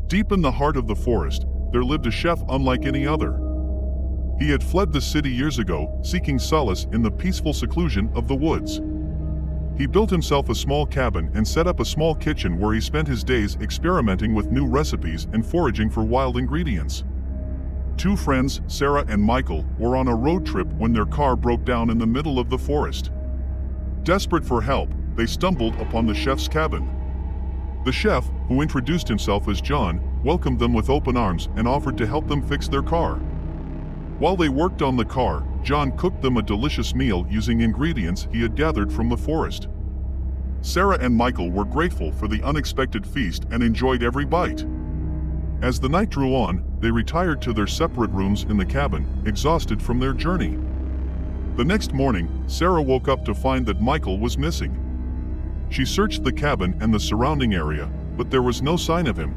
Deep in the heart of the forest, there lived a chef unlike any other. He had fled the city years ago, seeking solace in the peaceful seclusion of the woods. He built himself a small cabin and set up a small kitchen where he spent his days experimenting with new recipes and foraging for wild ingredients. Two friends, Sarah and Michael, were on a road trip when their car broke down in the middle of the forest. Desperate for help, they stumbled upon the chef's cabin. The chef, who introduced himself as John, welcomed them with open arms and offered to help them fix their car. While they worked on the car, John cooked them a delicious meal using ingredients he had gathered from the forest. Sarah and Michael were grateful for the unexpected feast and enjoyed every bite. As the night drew on, they retired to their separate rooms in the cabin, exhausted from their journey. The next morning, Sarah woke up to find that Michael was missing. She searched the cabin and the surrounding area, but there was no sign of him.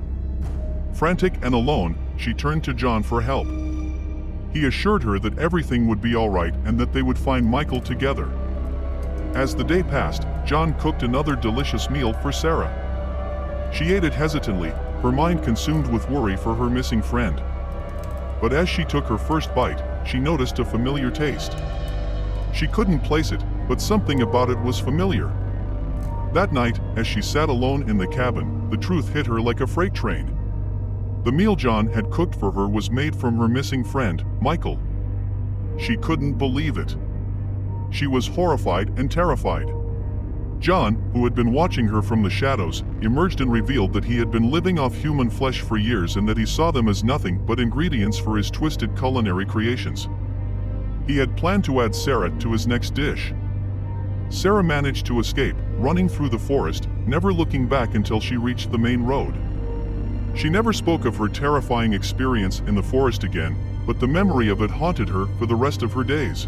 Frantic and alone, she turned to John for help. He assured her that everything would be all right and that they would find Michael together. As the day passed, John cooked another delicious meal for Sarah. She ate it hesitantly, her mind consumed with worry for her missing friend. But as she took her first bite, she noticed a familiar taste. She couldn't place it, but something about it was familiar. That night, as she sat alone in the cabin, the truth hit her like a freight train. The meal John had cooked for her was made from her missing friend, Michael. She couldn't believe it. She was horrified and terrified. John, who had been watching her from the shadows, emerged and revealed that he had been living off human flesh for years and that he saw them as nothing but ingredients for his twisted culinary creations. He had planned to add Sarah to his next dish. Sarah managed to escape, running through the forest, never looking back until she reached the main road. She never spoke of her terrifying experience in the forest again, but the memory of it haunted her for the rest of her days.